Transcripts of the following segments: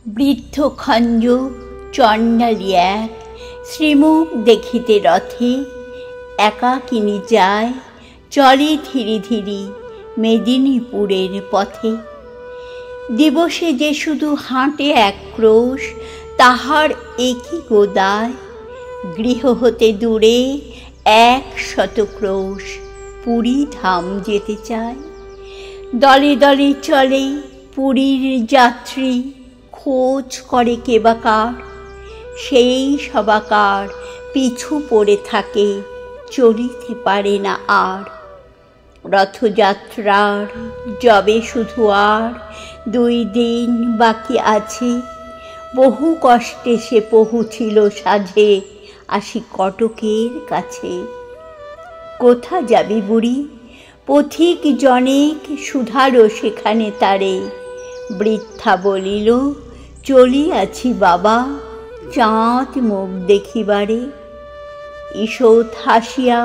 বৃদ্ধ খঞ্জ চণ্ডালী এক শ্রীমুখ দেখিতে রথে, একাকিনী যায় চলে ধীরে ধীরে মেদিনীপুরের পথে। দিবসে যে শুধু হাঁটে এক ক্রোশ, তাহার একই গোদায় গৃহ হতে দূরে 100 ক্রোশ পুরী ধাম যেতে চায়। দলে দলে চলে পুরীর যাত্রী, খোঁজ করে কেবাকার, সেই সবাকার পিছু পড়ে থাকে, চলিতে পারে না আর। রথযাত্রার যবে শুধু আর 2 দিন বাকি আছে, বহু কষ্টে সে পৌঁছিল সাঝে আসি কটকের কাছে। কোথা যাবি বুড়ি? পথিক জনেক শুধালো সেখানে তারে। বৃদ্ধা বলিল, চলিয়াছি বাবা চাঁদ মুখ দেখিবারে। ঈষৎ হাসিয়া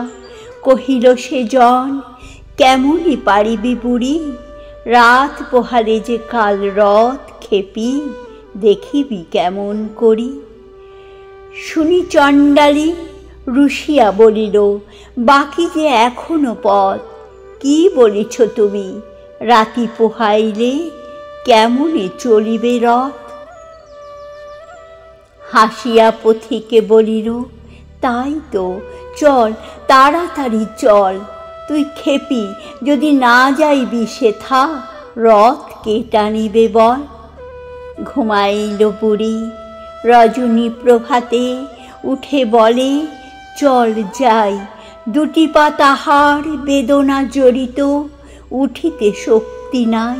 কহিল সে জন, কেমনই পারিবি বুড়ি? রাত পোহালে যে কাল রথ খেপি, দেখিবি কেমন করি। শুনি চণ্ডালী রুষিয়া বলিল, বাকি যে এখনো পথ। কি বলিছ তুমি? রাতি পোহাইলে কেমনে চলিবে রথ? হাসিয়া পথিকে বলিল, তাই তো, চল তাড়াতাড়ি চল। তুই খেপি যদি না যাইবি সেথা, রথ কে টানিবে বল? ঘুমাইল বুড়ি। রজনী প্রভাতে উঠে বলে, চল যাই। 2টি পা তাহার বেদনা জড়িত, উঠিতে শক্তি নাই।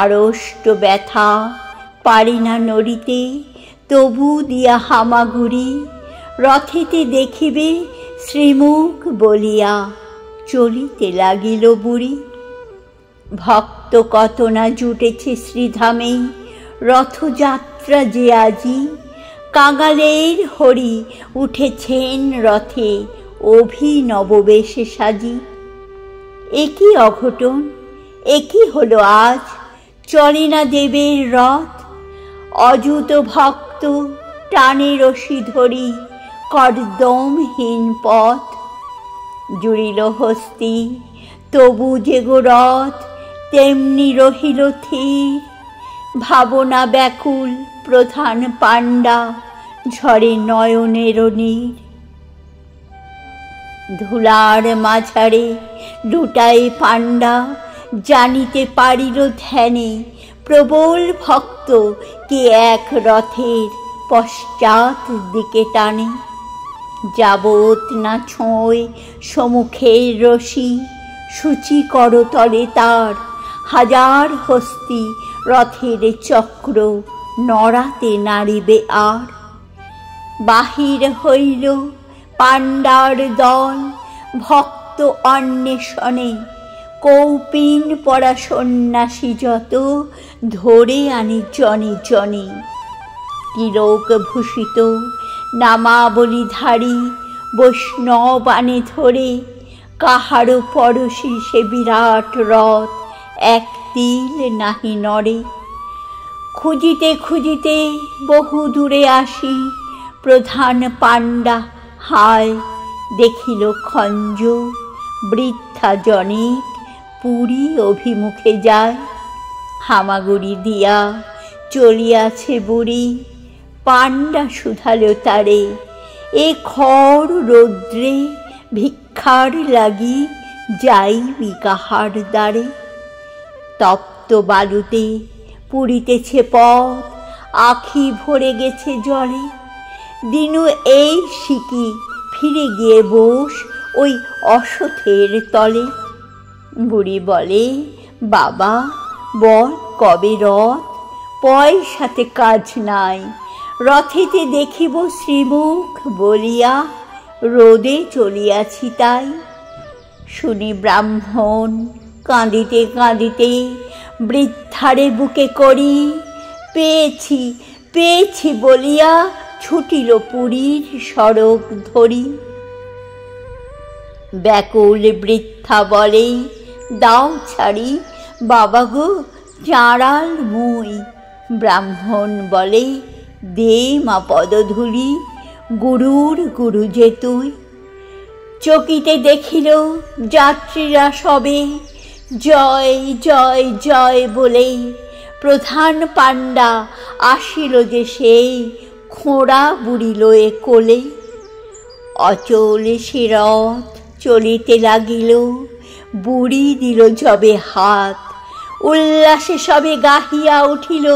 আড়ষ্ট ব্যথা পারি না নড়িতে, তবু দিয়া হামাগুড়ি। রথেতে দেখিবে শ্রীমুখ বলিয়া, চলিতে লাগিল বুড়ি। ভক্ত কত না জুটেছে শ্রীধামে, রথযাত্রা যে আজি। কাঙালের হরি উঠেছেন রথে, অভিনব বেশে সাজি। একই অঘটন, একই হলো আজ, চলে না দেবের রথ। অযুত ভক্ত টানে রশি ধরি, কর্দমহীন পথ। জুড়িল হস্তি তবু যে গো রথ, তেমনি রহিল থির। ভাবনা ব্যাকুল প্রধান পাণ্ডা, ঝরে নয়নের নীর। ধুলার মাঝারে লুটায় পাণ্ডা, জানিতে পারিল ধ্যানে। প্রবল ভক্ত কে এক রথের পশ্চাৎ দিকে টানে। যাবৎ না ছোঁয় সমুখের রশি, সূচি করতলে তার। হাজার হস্তি রথের চক্র, নড়াতে নাড়িবে আর। বাহির হইল পাণ্ডার দল, ভক্ত অন্বেষণে। কৌপিন পরা সন্ন্যাসী যত, ধরে আনি জনে জনে। তিলক ভূষিত নামাবলীধারী বৈষ্ণব আনে ধরে। কাহারও পরশি সে বিরাট রথ, এক তিল নাহি নড়ে। খুঁজিতে খুঁজিতে বহু দূরে আসি, প্রধান পাণ্ডা হায় দেখিল খঞ্জ। বৃদ্ধা জনেক পুরী অভিমুখে যায়, হামাগুড়ি দিয়া চলিয়াছে বুড়ি। পাণ্ডা শুধালো তারে, এ খর রৌদ্রে ভিক্ষার লাগি, যাইবি কাহার দ্বারে? তপ্ত বালুতে পুরিতেছে পথ, আখি ভরে গেছে জলে। দিনু এই সিকি ফিরে গিয়ে বস ওই অশ্বথের তলে। বুড়ি বলে, বাবা বল কবে রথ? পয়সাতে কাজ নাই, রথেতে দেখিব শ্রীমুখ বলিয়া, রোদে চলিয়াছি তাই। শুনি ব্রাহ্মণ কাঁদিতে কাঁদিতে বৃদ্ধারে বুকে করি। পেয়েছি পেয়েছি বলিয়া ছুটিল পুরীর সড়ক ধরি। ব্যাকুল বৃদ্ধা বলে, দাও ছাড়ি বাবা গো, চাঁড়াল মুই। ব্রাহ্মণ বলে, দে মা পদধূলি, গুরুর গুরু যে তুই। চকিতে দেখিল যাত্রীরা সবে, জয় জয় জয় বলে। প্রধান পাণ্ডা আসিল যে সেই, খোঁড়া বুড়ি লয়ে কোলে। অচল সে রথ চলিতে লাগিল, বুড়ি দিল যবে হাত। উল্লাসে সবে গাহিয়া উঠিল,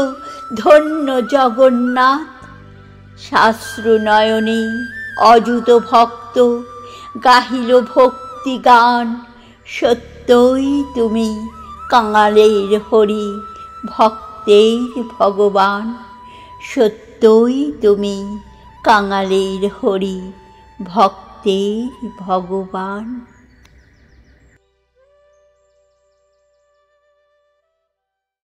ধন্য জগন্নাথ। শাস্ত্রু নয়নে অযুত ভক্ত, গাহিল ভক্তি গান। সত্যই তুমি কাঙালের হরি, ভক্তের ভগবান। সত্যই তুমি কাঙালের হরি, ভক্তের ভগবান।